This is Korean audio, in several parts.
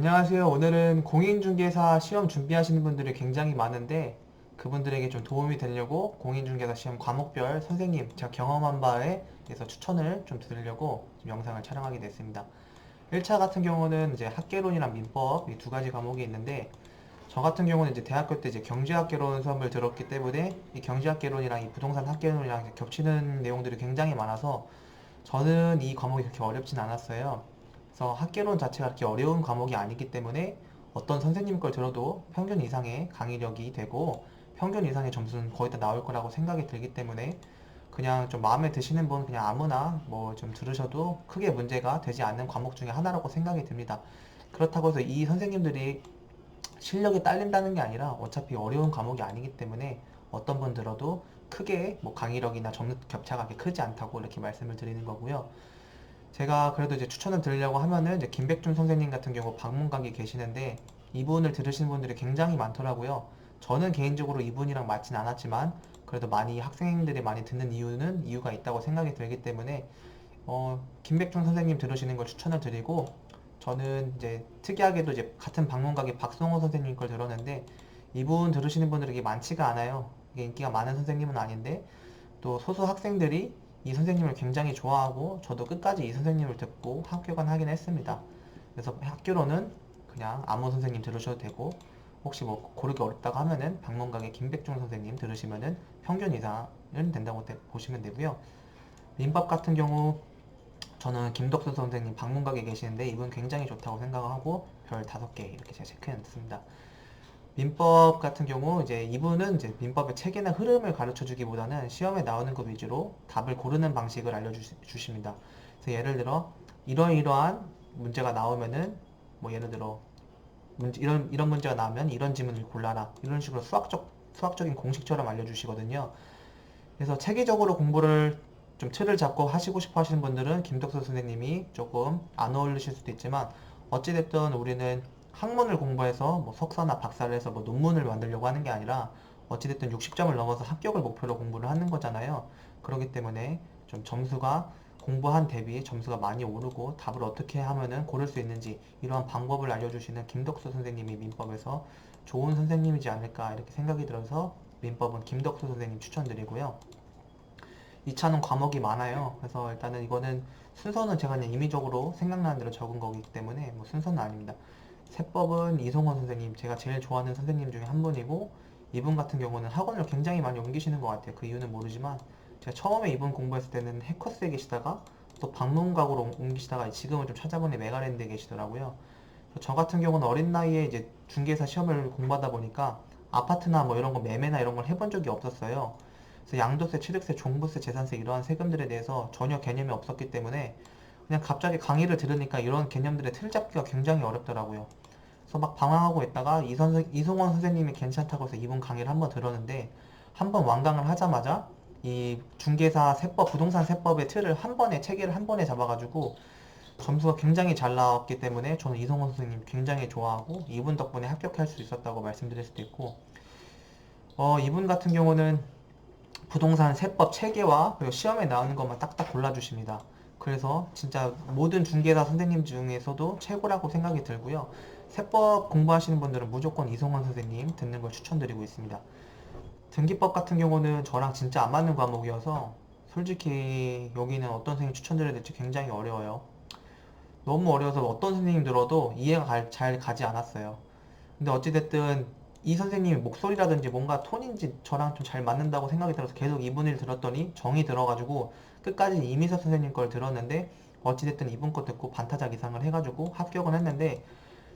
안녕하세요. 오늘은 공인중개사 시험 준비하시는 분들이 굉장히 많은데 그분들에게 좀 도움이 되려고 공인중개사 시험 과목별 선생님 제가 경험한 바에 대해서 추천을 좀 드리려고 지금 영상을 촬영하게 됐습니다. 1차 같은 경우는 이제 학개론이랑 민법 이 두 가지 과목이 있는데 저 같은 경우는 이제 대학교 때 이제 경제학개론 수업을 들었기 때문에 이 경제학개론이랑 이 부동산 학개론이랑 겹치는 내용들이 굉장히 많아서 저는 이 과목이 그렇게 어렵진 않았어요. 그래서 학개론 자체가 그렇게 어려운 과목이 아니기 때문에 어떤 선생님 걸 들어도 평균 이상의 강의력이 되고 평균 이상의 점수는 거의 다 나올 거라고 생각이 들기 때문에 그냥 좀 마음에 드시는 분 그냥 아무나 뭐 좀 들으셔도 크게 문제가 되지 않는 과목 중에 하나라고 생각이 듭니다. 그렇다고 해서 이 선생님들이 실력이 딸린다는 게 아니라 어차피 어려운 과목이 아니기 때문에 어떤 분 들어도 크게 뭐 강의력이나 점수 격차가 그렇게 크지 않다고 이렇게 말씀을 드리는 거고요. 제가 그래도 이제 추천을 드리려고 하면은 이제 김백준 선생님 같은 경우 방문각이 계시는데 이분을 들으시는 분들이 굉장히 많더라고요. 저는 개인적으로 이분이랑 맞진 않았지만 그래도 많이 학생들이 많이 듣는 이유는 이유가 있다고 생각이 들기 때문에 김백준 선생님 들으시는 걸 추천을 드리고 저는 이제 특이하게도 이제 같은 방문각의 박성호 선생님 걸 들었는데 이분 들으시는 분들이 많지가 않아요. 이게 인기가 많은 선생님은 아닌데 또 소수 학생들이 이 선생님을 굉장히 좋아하고 저도 끝까지 이 선생님을 듣고 합격은 하긴 했습니다. 그래서 학교로는 그냥 아무 선생님 들으셔도 되고 혹시 뭐 고르기 어렵다고 하면은 방문각의 김백중 선생님 들으시면은 평균 이상은 된다고 보시면 되고요. 민법 같은 경우 저는 김덕수 선생님 방문각에 계시는데 이분 굉장히 좋다고 생각하고 별 5개 이렇게 제가 체크해 놨습니다. 민법 같은 경우 이제 이분은 이제 민법의 체계나 흐름을 가르쳐 주기보다는 시험에 나오는 것 위주로 답을 고르는 방식을 알려주십니다. 그래서 예를 들어 이러이러한 문제가 나오면은 뭐 예를 들어 이런 문제가 나오면 이런 지문을 골라라 이런 식으로 수학적인 공식처럼 알려주시거든요. 그래서 체계적으로 공부를 좀 틀을 잡고 하시고 싶어 하시는 분들은 김덕수 선생님이 조금 안 어울리실 수도 있지만 어찌됐든 우리는 학문을 공부해서 뭐 석사나 박사를 해서 뭐 논문을 만들려고 하는 게 아니라 어찌됐든 60점을 넘어서 합격을 목표로 공부를 하는 거잖아요. 그렇기 때문에 좀 점수가 공부한 대비 점수가 많이 오르고 답을 어떻게 하면은 고를 수 있는지 이러한 방법을 알려주시는 김덕수 선생님이 민법에서 좋은 선생님이지 않을까 이렇게 생각이 들어서 민법은 김덕수 선생님 추천드리고요. 2차는 과목이 많아요. 그래서 일단은 이거는 순서는 제가 그냥 임의적으로 생각나는 대로 적은 거기 때문에 뭐 순서는 아닙니다. 세법은 이송원 선생님, 제가 제일 좋아하는 선생님 중에 한 분이고 이분 같은 경우는 학원을 굉장히 많이 옮기시는 것 같아요. 그 이유는 모르지만 제가 처음에 이분 공부했을 때는 해커스에 계시다가 또 방문각으로 옮기시다가 지금은 좀 찾아보니 메가랜드에 계시더라고요. 저 같은 경우는 어린 나이에 이제 중개사 시험을 공부하다 보니까 아파트나 뭐 이런 거 매매나 이런 걸 해본 적이 없었어요. 그래서 양도세, 취득세, 종부세, 재산세 이러한 세금들에 대해서 전혀 개념이 없었기 때문에 그냥 갑자기 강의를 들으니까 이런 개념들의 틀 잡기가 굉장히 어렵더라고요. 그래서 막 방황하고 있다가 이송원 선생님이 괜찮다고 해서 이분 강의를 한번 들었는데 한번 완강을 하자마자 이 중개사 세법, 부동산 세법의 틀을 한 번에 체계를 한 번에 잡아가지고 점수가 굉장히 잘 나왔기 때문에 저는 이성원 선생님 굉장히 좋아하고 이분 덕분에 합격할 수 있었다고 말씀드릴 수도 있고 이분 같은 경우는 부동산 세법 체계와 그리고 시험에 나오는 것만 딱딱 골라주십니다. 그래서 진짜 모든 중개사 선생님 중에서도 최고라고 생각이 들고요. 세법 공부하시는 분들은 무조건 이성원 선생님 듣는 걸 추천드리고 있습니다. 등기법 같은 경우는 저랑 진짜 안 맞는 과목이어서 솔직히 여기는 어떤 선생님 추천드려야 될지 굉장히 어려워요. 너무 어려워서 어떤 선생님 들어도 이해가 잘 가지 않았어요. 근데 어찌됐든 이 선생님의 목소리라든지 뭔가 톤인지 저랑 좀 잘 맞는다고 생각이 들어서 계속 이분을 들었더니 정이 들어가지고 끝까지 이미서 선생님 걸 들었는데 어찌됐든 이분 거 듣고 반타작 이상을 해가지고 합격은 했는데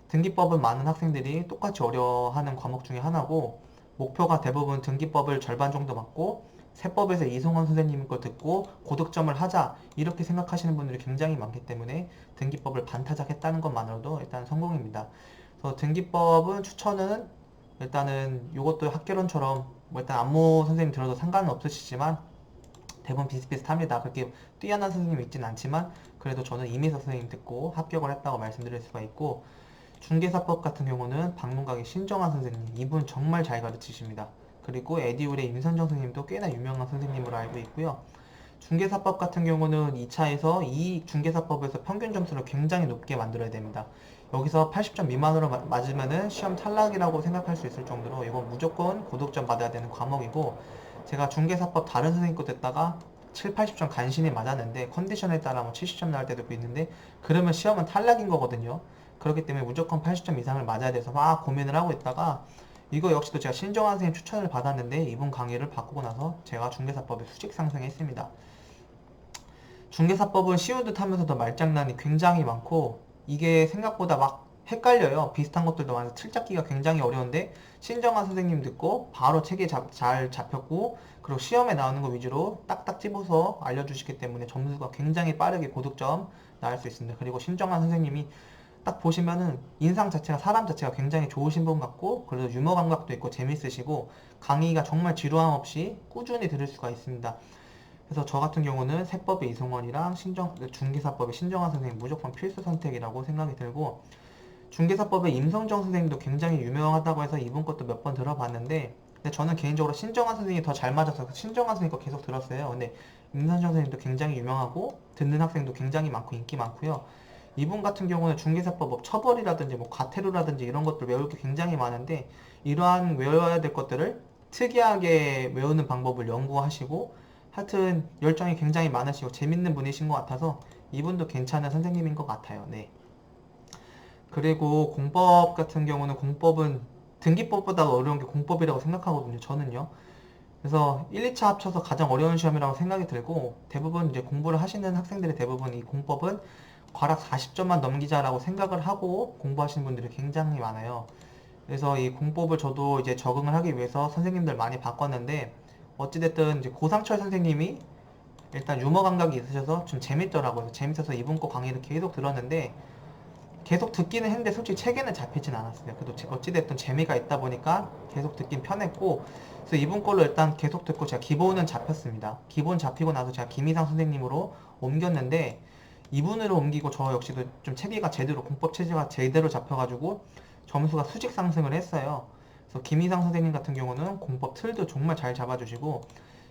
등기법은 많은 학생들이 똑같이 어려워하는 과목 중에 하나고 목표가 대부분 등기법을 절반 정도 맞고 세법에서 이송원 선생님 거 듣고 고득점을 하자 이렇게 생각하시는 분들이 굉장히 많기 때문에 등기법을 반타작했다는 것만으로도 일단 성공입니다. 그래서 등기법은 추천은 일단은 이것도 학개론처럼 뭐 일단 안무 선생님 들어도 상관은 없으시지만 대부분 비슷비슷합니다. 그렇게 뛰어난 선생님이 있진 않지만 그래도 저는 이미서 선생님 듣고 합격을 했다고 말씀드릴 수가 있고 중개사법 같은 경우는 방문각의 신정환 선생님 이분 정말 잘 가르치십니다. 그리고 에디울의 임선정 선생님도 꽤나 유명한 선생님으로 알고 있고요. 중개사법 같은 경우는 2차에서 이 중개사법에서 평균 점수를 굉장히 높게 만들어야 됩니다. 여기서 80점 미만으로 맞으면은 시험 탈락이라고 생각할 수 있을 정도로 이건 무조건 고득점 받아야 되는 과목이고, 제가 중개사법 다른 선생님 거 듣다가 7, 80점 간신히 맞았는데 컨디션에 따라 뭐 70점 나올 때도 있는데, 그러면 시험은 탈락인 거거든요. 그렇기 때문에 무조건 80점 이상을 맞아야 돼서 막 고민을 하고 있다가, 이거 역시도 제가 신정환 선생님 추천을 받았는데 이분 강의를 바꾸고 나서 제가 중개사법에 수직 상승했습니다. 중개사법은 쉬운 듯 하면서도 말장난이 굉장히 많고, 이게 생각보다 막 헷갈려요. 비슷한 것들도 많아서 틀 잡기가 굉장히 어려운데, 신정환 선생님 듣고 바로 책에 잘 잡혔고, 그리고 시험에 나오는 거 위주로 딱딱 집어서 알려주시기 때문에 점수가 굉장히 빠르게 고득점 나올 수 있습니다. 그리고 신정환 선생님이 딱 보시면은 인상 자체가, 사람 자체가 굉장히 좋으신 분 같고, 그래도 유머 감각도 있고 재밌으시고, 강의가 정말 지루함 없이 꾸준히 들을 수가 있습니다. 그래서 저 같은 경우는 세법의 이승원이랑 중개사법의 신정환 선생님 무조건 필수 선택이라고 생각이 들고, 중개사법의 임성정 선생님도 굉장히 유명하다고 해서 이분 것도 몇 번 들어봤는데, 근데 저는 개인적으로 신정환 선생님이 더 잘 맞아서 신정환 선생님 거 계속 들었어요. 근데 임성정 선생님도 굉장히 유명하고 듣는 학생도 굉장히 많고 인기 많고요. 이분 같은 경우는 중개사법 처벌이라든지 뭐 과태료라든지 이런 것들 외울 게 굉장히 많은데, 이러한 외워야 될 것들을 특이하게 외우는 방법을 연구하시고, 하여튼 열정이 굉장히 많으시고 재밌는 분이신 것 같아서 이분도 괜찮은 선생님인 것 같아요. 네. 그리고 공법 같은 경우는, 공법은 등기법보다 어려운 게 공법이라고 생각하거든요. 저는요. 그래서 1, 2차 합쳐서 가장 어려운 시험이라고 생각이 들고, 대부분 이제 공부를 하시는 학생들이 대부분 이 공법은 과락 40점만 넘기자라고 생각을 하고 공부하시는 분들이 굉장히 많아요. 그래서 이 공법을 저도 이제 적응을 하기 위해서 선생님들 많이 바꿨는데, 어찌됐든 이제 고상철 선생님이 일단 유머 감각이 있으셔서 좀 재밌더라고요. 재밌어서 이분 거 강의를 계속 들었는데, 계속 듣기는 했는데 솔직히 책에는 잡히진 않았어요. 그래도 어찌됐든 재미가 있다 보니까 계속 듣긴 편했고, 그래서 이분 걸로 일단 계속 듣고 제가 기본은 잡혔습니다. 기본 잡히고 나서 제가 김희상 선생님으로 옮겼는데, 이분으로 옮기고 저 역시도 좀 체계가 제대로, 공법 체제가 제대로 잡혀가지고 점수가 수직 상승을 했어요. 그래서 김희상 선생님 같은 경우는 공법 틀도 정말 잘 잡아주시고,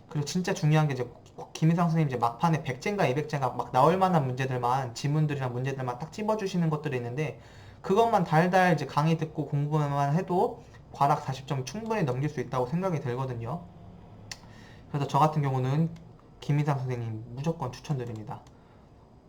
그리고 진짜 중요한 게 이제 김희상 선생님 이제 막판에 100제인가 200제인가 막 나올 만한 문제들만, 지문들이랑 문제들만 딱 찝어주시는 것들이 있는데, 그것만 달달 이제 강의 듣고 공부만 해도 과락 40점 충분히 넘길 수 있다고 생각이 들거든요. 그래서 저 같은 경우는 김희상 선생님 무조건 추천드립니다.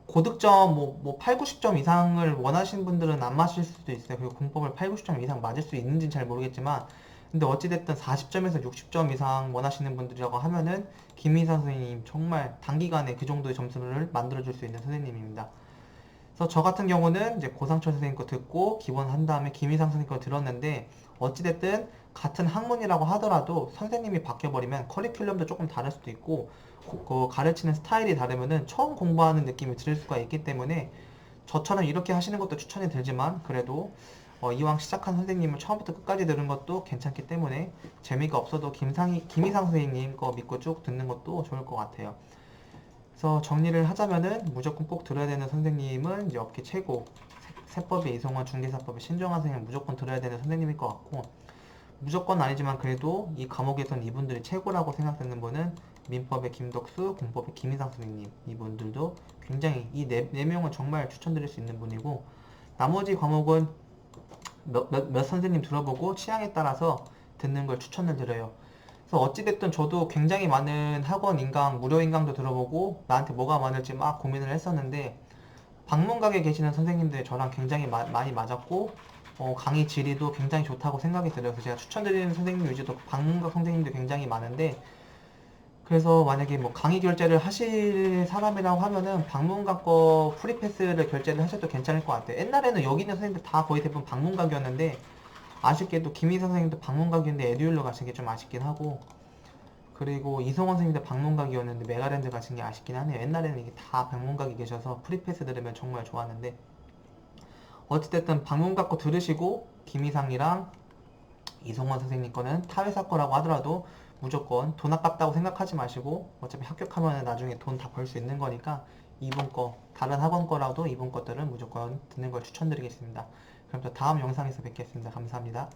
고득점 뭐 8, 90점 이상을 원하시는 분들은 안 맞을 수도 있어요. 그리고 공법을 8, 90점 이상 맞을 수 있는지는 잘 모르겠지만, 근데 어찌됐든 40점에서 60점 이상 원하시는 분들이라고 하면은 김희선 선생님 정말 단기간에 그 정도의 점수를 만들어줄 수 있는 선생님입니다. 그래서 저 같은 경우는 이제 고상철 선생님 거 듣고 기본 한 다음에 김희상 선생님 거 들었는데, 어찌됐든 같은 학문이라고 하더라도 선생님이 바뀌어버리면 커리큘럼도 조금 다를 수도 있고, 그 가르치는 스타일이 다르면은 처음 공부하는 느낌이 들 수가 있기 때문에, 저처럼 이렇게 하시는 것도 추천이 들지만, 그래도 이왕 시작한 선생님을 처음부터 끝까지 들은 것도 괜찮기 때문에 재미가 없어도 김희상 선생님 거 믿고 쭉 듣는 것도 좋을 것 같아요. 그래서 정리를 하자면은 무조건 꼭 들어야 되는 선생님은 이제 업계 최고, 세법의 이성원, 중개사법의 신정환 선생님 무조건 들어야 되는 선생님일 것 같고, 무조건 아니지만 그래도 이 과목에선 이분들이 최고라고 생각되는 분은 민법의 김덕수, 공법의 김희상 선생님, 이분들도 굉장히 이 네 명은 정말 추천드릴 수 있는 분이고, 나머지 과목은 몇 선생님 들어보고 취향에 따라서 듣는 걸 추천을 드려요. 그래서 어찌됐든 저도 굉장히 많은 학원 인강, 무료 인강도 들어보고 나한테 뭐가 맞을지 막 고민을 했었는데, 방문각에 계시는 선생님들이 저랑 굉장히 많이 맞았고, 강의 질의도 굉장히 좋다고 생각이 들어요. 그래서 제가 추천드리는 선생님 위주도 방문각 선생님도 굉장히 많은데, 그래서 만약에 뭐 강의 결제를 하실 사람이라고 하면은 방문각 거 프리패스를 결제를 하셔도 괜찮을 것 같아요. 옛날에는 여기 있는 선생님들 다 거의 대부분 방문각이었는데, 아쉽게도 김희선 선생님도 방문각이었는데 에듀윌로 가신 게 좀 아쉽긴 하고, 그리고 이성원 선생님도 방문각이었는데 메가랜드 가신 게 아쉽긴 하네요. 옛날에는 이게 다 방문각이 계셔서 프리패스 들으면 정말 좋았는데, 어찌됐든 방문각 거 들으시고 김희상이랑 이성원 선생님 거는 타회사 거라고 하더라도 무조건 돈 아깝다고 생각하지 마시고, 어차피 합격하면 나중에 돈 다 벌 수 있는 거니까 이번 거, 다른 학원 거라도 이번 것들은 무조건 듣는 걸 추천드리겠습니다. 그럼 또 다음 영상에서 뵙겠습니다. 감사합니다.